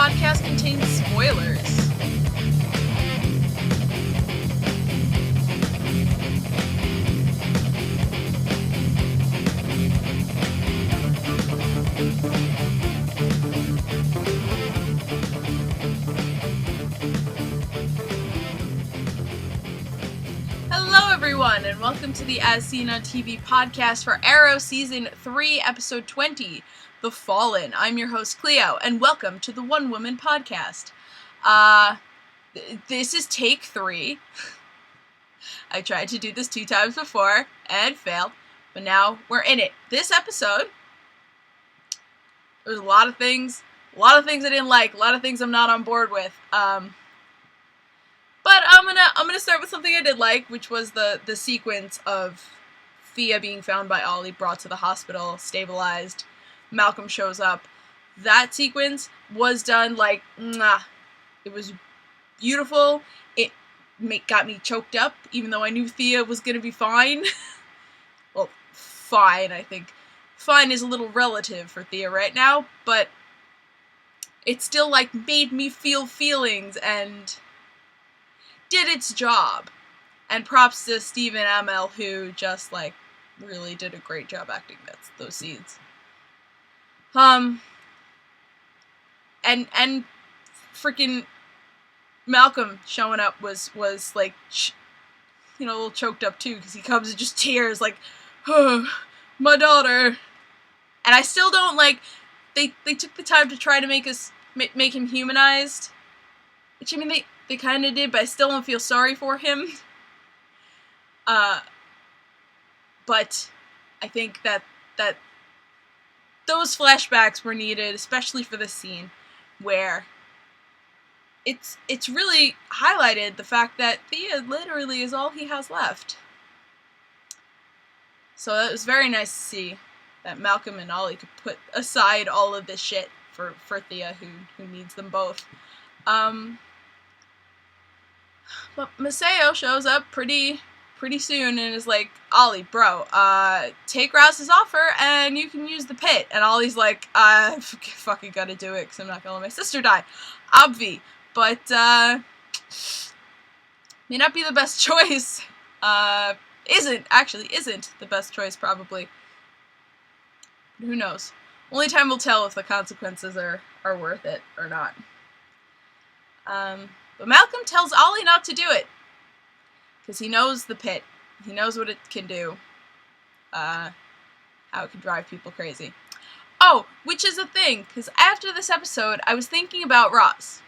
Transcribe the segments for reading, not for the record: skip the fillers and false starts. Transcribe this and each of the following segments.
podcast contains spoilers. Hello everyone, and welcome to the As Seen on TV podcast for Arrow Season 3, Episode 20, The Fallen. I'm your host, Clio, and welcome to the One Woman Podcast. This is take 3. I tried to do this 2 times before, and failed, but now we're in it. This episode, there's a lot of things I didn't like, a lot of things I'm not on board with, but I'm gonna start with something I did like, which was the sequence of Thea being found by Ollie, brought to the hospital, stabilized. Malcolm shows up. That sequence was done like, mwah. It was beautiful. It got me choked up, even though I knew Thea was gonna be fine. Well, fine, I think. Fine is a little relative for Thea right now, but it still, like, made me feel feelings and did its job. And props to Stephen Amell, who just, like, really did a great job acting those scenes. And freaking Malcolm showing up was like, a little choked up too, because he comes and just tears, like, oh, my daughter. And I still don't, like, they took the time to try to make him humanized, which, I mean, they kind of did, but I still don't feel sorry for him. But I think that those flashbacks were needed, especially for this scene, where it's really highlighted the fact that Thea literally is all he has left. So it was very nice to see that Malcolm and Ollie could put aside all of this shit for Thea, who needs them both. But Maseo shows up pretty soon and is like, Ollie, bro, take Rouse's offer and you can use the pit. And Ollie's like, I fucking gotta do it because I'm not gonna let my sister die. Obvi. But, may not be the best choice. Isn't the best choice, probably. But who knows? Only time will tell if the consequences are worth it or not. But Malcolm tells Ollie not to do it, because he knows the pit. He knows what it can do. How it can drive people crazy. Oh, which is a thing, because after this episode, I was thinking about Roz.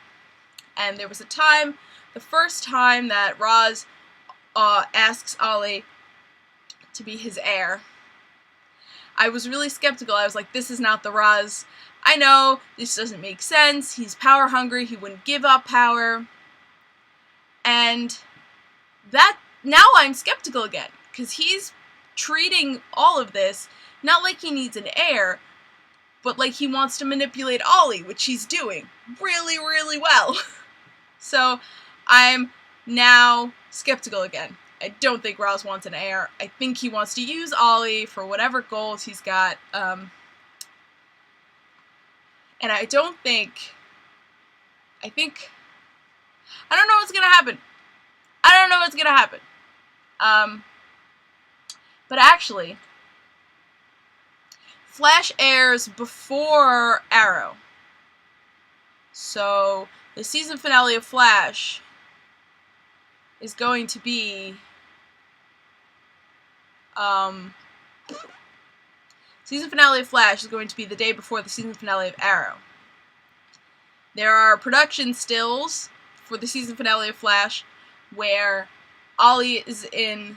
And there was a time, the first time that Roz asks Ollie to be his heir, I was really skeptical. I was like, this is not the Roz. I know, this doesn't make sense. He's power hungry. He wouldn't give up power. And that, now I'm skeptical again, because he's treating all of this not like he needs an heir, but like he wants to manipulate Ollie, which he's doing really, really well. So I'm now skeptical again. I don't think Roz wants an heir. I think he wants to use Ollie for whatever goals he's got. And I don't think... I don't know what's gonna happen. But actually, Flash airs before Arrow. So, the season finale of Flash is going to be... season finale of Flash is going to be the day before the season finale of Arrow. There are production stills for the season finale of Flash where Ollie is in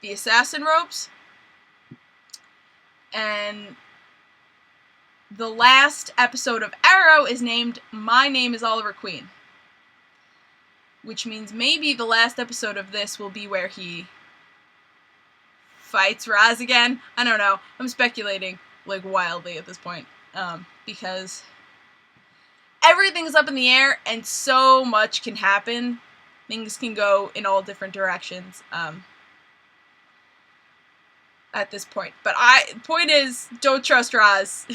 the assassin ropes, and the last episode of Arrow is named My Name is Oliver Queen, which means maybe the last episode of this will be where he fights Raz again. I don't know. I'm speculating, like, wildly at this point, because everything's up in the air, and so much can happen. Things can go in all different directions, at this point. But point is, don't trust Raz.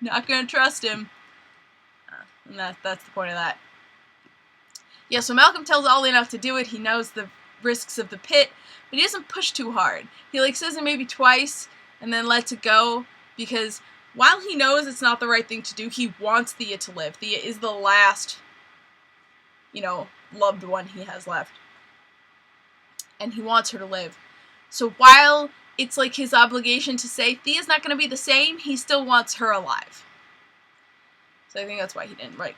Not gonna trust him. And that's the point of that. Yeah, so Malcolm tells Ollie not to do it. He knows the risks of the pit, but he doesn't push too hard. He like says it maybe twice and then lets it go, because while he knows it's not the right thing to do, he wants Thea to live. Thea is the last, you know, loved one he has left. And he wants her to live. So while it's like his obligation to say Thea's not going to be the same, he still wants her alive. So I think that's why he didn't, like,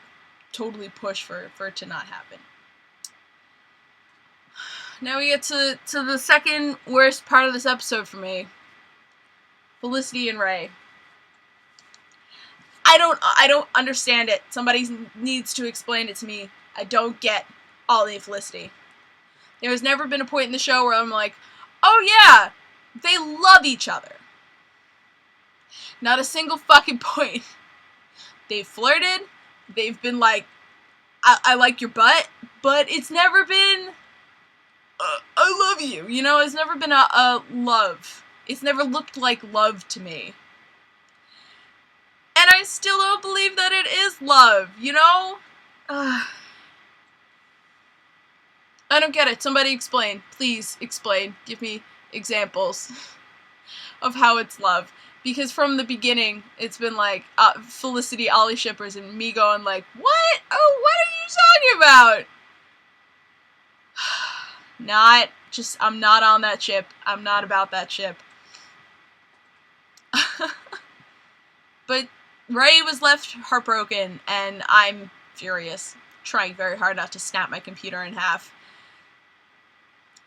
totally push for it to not happen. Now we get to the second worst part of this episode for me. Felicity and Ray. I don't understand it. Somebody needs to explain it to me. I don't get Ollie and Felicity. There has never been a point in the show where I'm like, oh yeah, they love each other. Not a single fucking point. They've flirted. They've been like, I like your butt, but it's never been, I love you. You know, it's never been a love. It's never looked like love to me. And I still don't believe that it is love, you know? I don't get it. Somebody explain. Please explain. Give me examples of how it's love. Because from the beginning, it's been like Felicity, Ollie shippers, and me going like, what? Oh, what are you talking about? I'm not on that ship. I'm not about that ship. But Ray was left heartbroken, and I'm furious. Trying very hard not to snap my computer in half.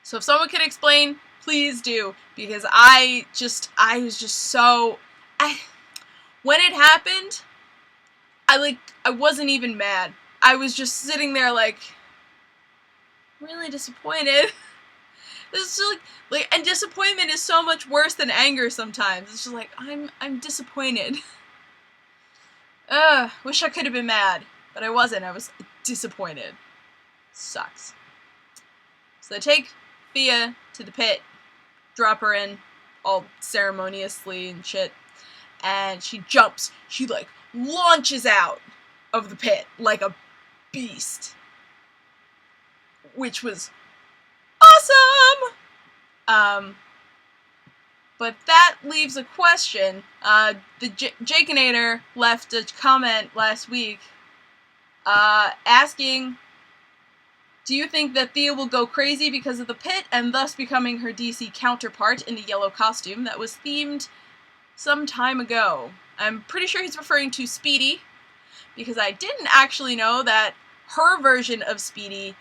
So if someone could explain, please do, because I was just so, when it happened, I wasn't even mad. I was just sitting there like, really disappointed. This is like, and disappointment is so much worse than anger sometimes. It's just like, I'm disappointed. Wish I could have been mad, but I wasn't. I was disappointed. Sucks. So they take Thea to the pit, drop her in all ceremoniously and shit, and she jumps. She like launches out of the pit like a beast, which was awesome. But that leaves a question. The Jakeinator left a comment last week asking, do you think that Thea will go crazy because of the pit and thus becoming her DC counterpart in the yellow costume that was themed some time ago? I'm pretty sure he's referring to Speedy, because I didn't actually know that her version of Speedy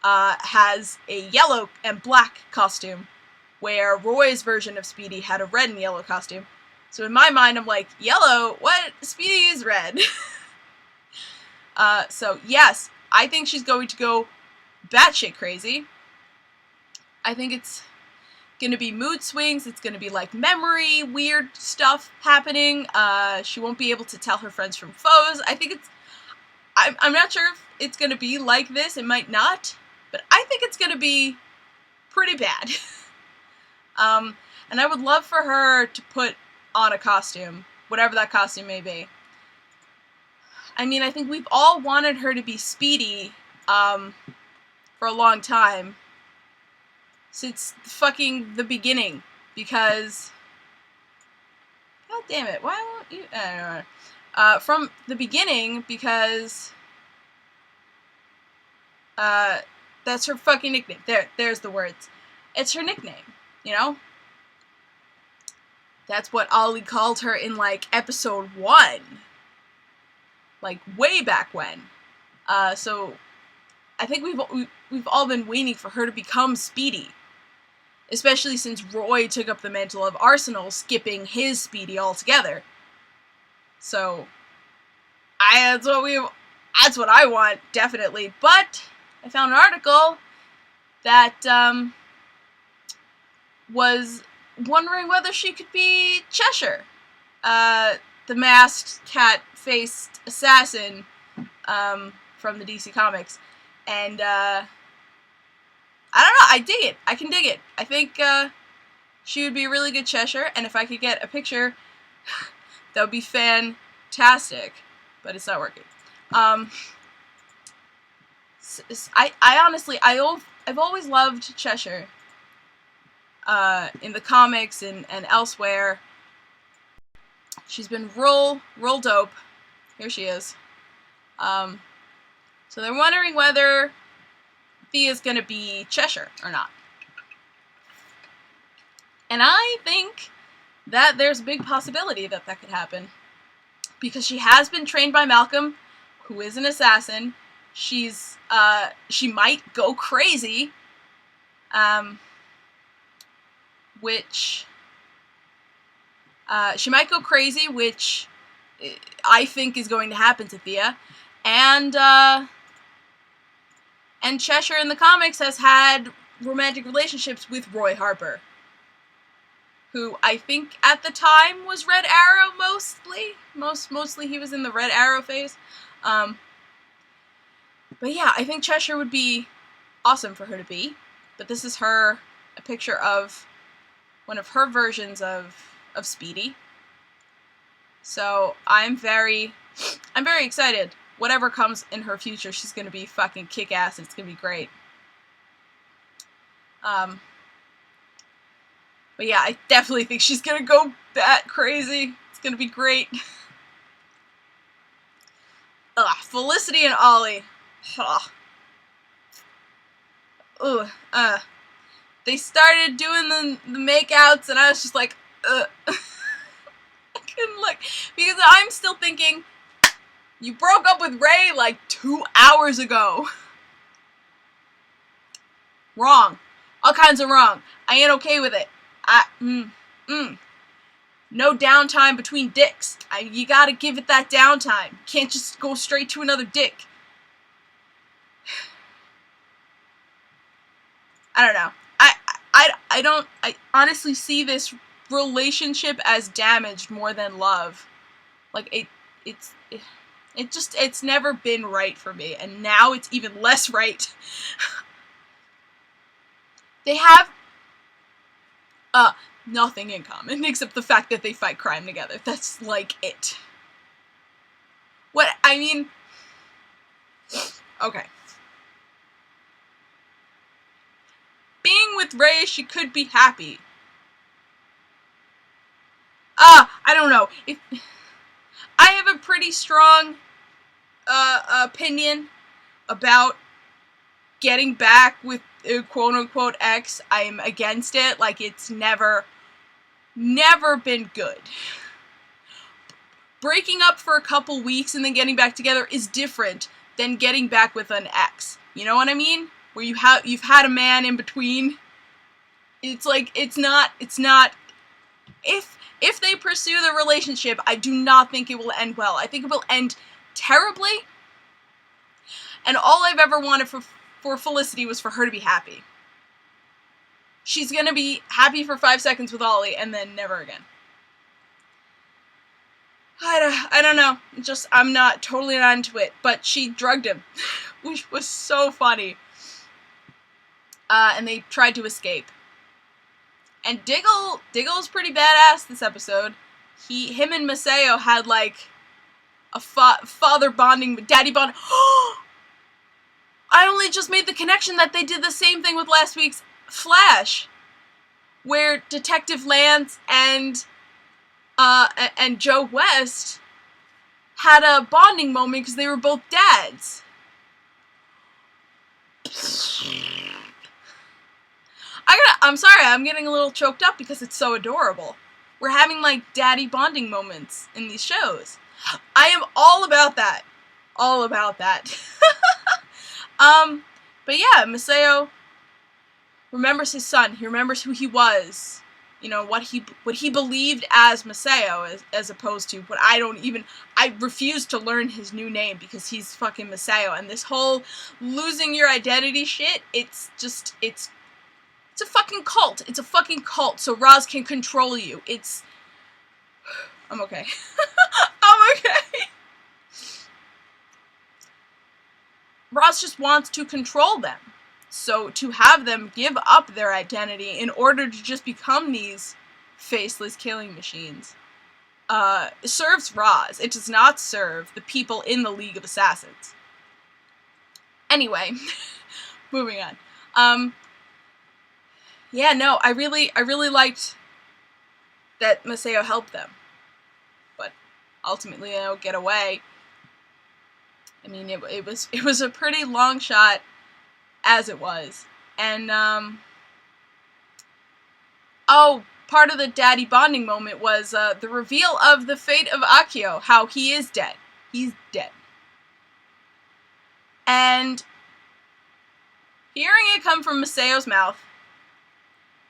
has a yellow and black costume, where Roy's version of Speedy had a red and yellow costume. So in my mind, I'm like, yellow? What? Speedy is red. So yes, I think she's going to go batshit crazy. I think it's gonna be mood swings. It's gonna be like memory, weird stuff happening. She won't be able to tell her friends from foes. I think I'm not sure if it's gonna be like this. It might not, but I think it's gonna be pretty bad. And I would love for her to put on a costume, whatever that costume may be. I mean, I think we've all wanted her to be Speedy, for a long time. Since fucking the beginning. Because, god damn it, why won't you, I don't know. From the beginning, because, that's her fucking nickname. There's the words. It's her nickname, you know? That's what Ollie called her in, like, episode 1. Like, way back when. So, I think we've all been waiting for her to become Speedy. Especially since Roy took up the mantle of Arsenal, skipping his Speedy altogether. So, that's what I want, definitely. But, I found an article that, was wondering whether she could be Cheshire. The masked, cat-faced assassin, from the DC Comics. And, I don't know, I dig it. I can dig it. I think, she would be a really good Cheshire, and if I could get a picture, that would be fantastic. But it's not working. I honestly, I've always loved Cheshire. In the comics and elsewhere. She's been real dope. Here she is. So they're wondering whether Thea's gonna be Cheshire or not. And I think that there's a big possibility that that could happen. Because she has been trained by Malcolm, who is an assassin. She might go crazy. Which she might go crazy, which I think is going to happen to Thea. And Cheshire in the comics has had romantic relationships with Roy Harper, who I think at the time was Red Arrow mostly. Mostly he was in the Red Arrow phase. But yeah, I think Cheshire would be awesome for her to be. But this is a picture of one of her versions of Speedy. So I'm very excited. Whatever comes in her future, she's gonna be fucking kick-ass. It's gonna be great. But yeah, I definitely think she's gonna go bat crazy. It's gonna be great. Ugh, Felicity and Ollie. Ugh. Ugh. They started doing the makeouts, and I was just like, ugh. I couldn't look. Because I'm still thinking, you broke up with Ray like 2 hours ago. Wrong. All kinds of wrong. I ain't okay with it. No downtime between dicks. You gotta give it that downtime. You can't just go straight to another dick. I don't know. I honestly see this relationship as damaged more than love. Like, it's never been right for me, and now it's even less right. They have nothing in common except the fact that they fight crime together. That's like it. What I mean, okay. Being with Ray, she could be happy. I don't know. I have a pretty strong opinion about getting back with quote-unquote ex. I'm against it. Like, it's never been good. Breaking up for a couple weeks and then getting back together is different than getting back with an ex. You know what I mean? Where you've had a man in between. It's like, it's not, if they pursue the relationship, I do not think it will end well. I think it will end terribly. And all I've ever wanted for Felicity was for her to be happy. She's gonna be happy for 5 seconds with Ollie and then never again. I don't know. I'm not totally not into it. But she drugged him, which was so funny. And they tried to escape. And Diggle's pretty badass this episode. Him and Maceo had like a father bonding, daddy bond. I only just made the connection that they did the same thing with last week's Flash, where Detective Lance and Joe West had a bonding moment because they were both dads. I'm sorry, I'm getting a little choked up because it's so adorable. We're having, like, daddy bonding moments in these shows. I am all about that. All about that. But yeah, Maceo remembers his son. He remembers who he was. You know, what he believed as Maceo, as opposed to what I refuse to learn his new name because he's fucking Maceo. And this whole losing your identity shit, it's a fucking cult. It's a fucking cult, so Roz can control you. I'm okay. I'm okay. Roz just wants to control them. So to have them give up their identity in order to just become these faceless killing machines. serves Roz. It does not serve the people in the League of Assassins. Anyway, moving on. Yeah, no, I really liked that Maseo helped them. But ultimately, they don't get away. I mean, it was a pretty long shot as it was. And, part of the daddy bonding moment was the reveal of the fate of Akio, how he is dead. He's dead. And hearing it come from Masayo's mouth,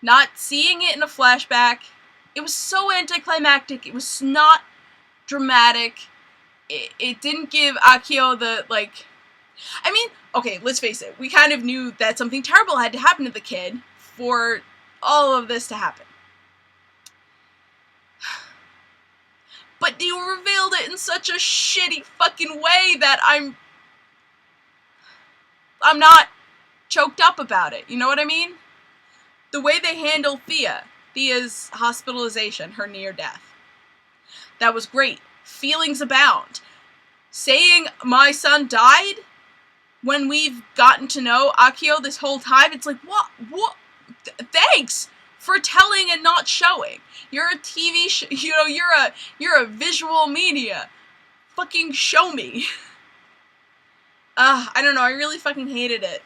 not seeing it in a flashback, it was so anticlimactic. It was not dramatic. It didn't give Akio the, like... I mean, okay, let's face it. We kind of knew that something terrible had to happen to the kid for all of this to happen. But you revealed it in such a shitty fucking way that I'm not choked up about it. You know what I mean? The way they handled Thea's hospitalization, her near death. That was great. Feelings abound. Saying my son died when we've gotten to know Akio this whole time, it's like, what? Thanks for telling and not showing. You're a TV show, you're a visual media. Fucking show me. I don't know, I really fucking hated it.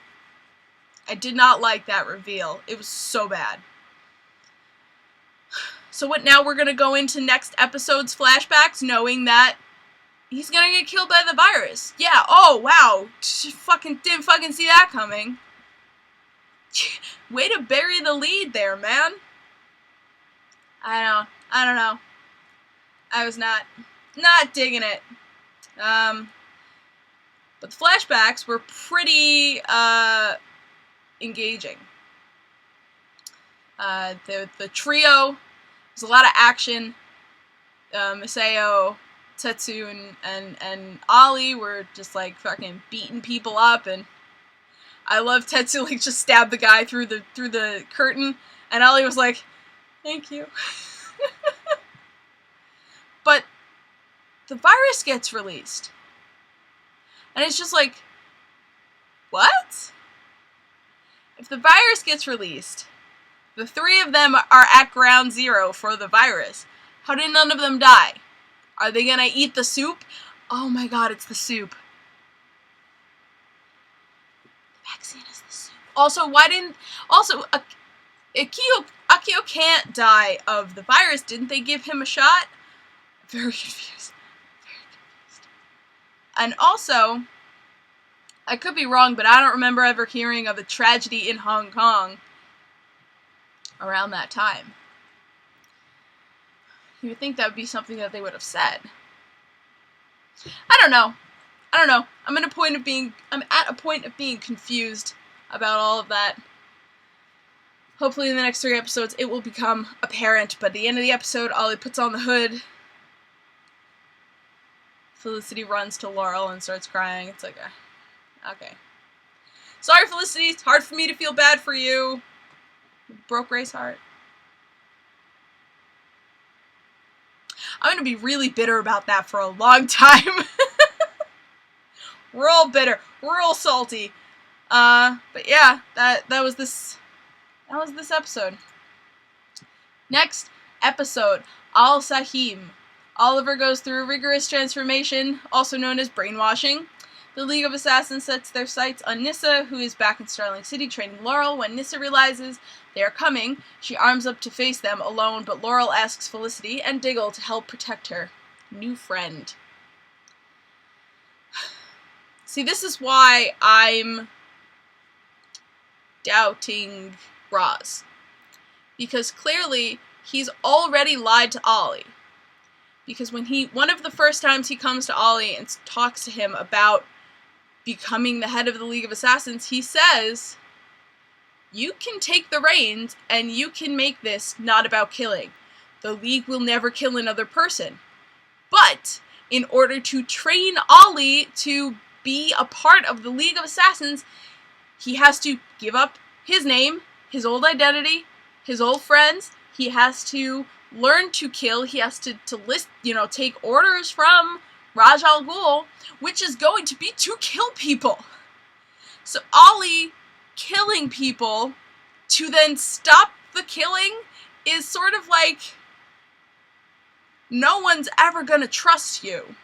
I did not like that reveal. It was so bad. So what now? We're gonna go into next episode's flashbacks knowing that he's gonna get killed by the virus. Yeah, oh wow. Didn't fucking see that coming. Way to bury the lead there, man. I don't know. I was not digging it. But the flashbacks were pretty, engaging. The trio, there's a lot of action. Maseo, Tetsu, and Ollie were just, like, fucking beating people up, and I love Tetsu, like, just stabbed the guy through the curtain, and Ollie was like, thank you. But the virus gets released. And it's just like, what? If the virus gets released, the three of them are at ground zero for the virus. How did none of them die? Are they gonna eat the soup? Oh my god, it's the soup. The vaccine is the soup. Also, Akio can't die of the virus. Didn't they give him a shot? Very confused. And also, I could be wrong, but I don't remember ever hearing of a tragedy in Hong Kong around that time. You would think that would be something that they would have said. I don't know. I'm at a point of being confused about all of that. Hopefully in the next 3 episodes it will become apparent, but at the end of the episode, Ollie puts on the hood. Felicity runs to Laurel and starts crying. It's like, okay. Sorry, Felicity, it's hard for me to feel bad for you. Broke Ray's heart. I'm gonna be really bitter about that for a long time. We're all bitter. We're all salty. But yeah, that was this episode. Next episode, Al Sahim. Oliver goes through a rigorous transformation, also known as brainwashing. The League of Assassins sets their sights on Nissa, who is back in Starling City training Laurel. When Nissa realizes they are coming, she arms up to face them alone, but Laurel asks Felicity and Diggle to help protect her new friend. See, this is why I'm doubting Roz. Because clearly, he's already lied to Ollie. Because one of the first times he comes to Ollie and talks to him about becoming the head of the League of Assassins, he says, you can take the reins and you can make this not about killing. The League will never kill another person. But in order to train Ollie to be a part of the League of Assassins, he has to give up his name, his old identity, his old friends. He has to learn to kill. He has to take orders from Raj Al Ghul, which is going to be to kill people. So Ollie killing people to then stop the killing is sort of like, no one's ever gonna trust you.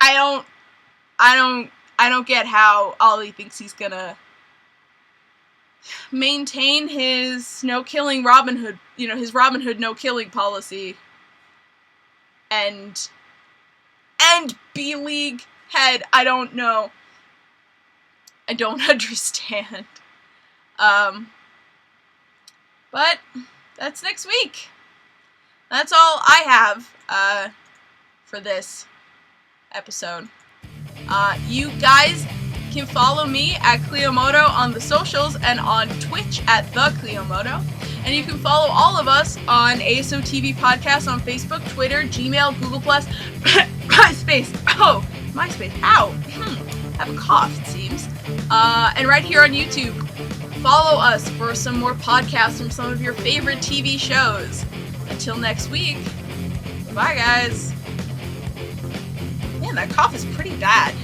I don't get how Ollie thinks he's gonna maintain his no-killing Robin Hood, his Robin Hood no-killing policy and B-League head. I don't know. I don't understand. But that's next week. That's all I have for this episode. You guys can follow me at Cliomoto on the socials and on Twitch at the Cliomoto. And you can follow all of us on ASO TV Podcast on Facebook, Twitter, Gmail, Google+, MySpace. Oh, MySpace. Ow. I have a cough, it seems. And right here on YouTube. Follow us for some more podcasts from some of your favorite TV shows. Until next week, bye guys. Man, that cough is pretty bad.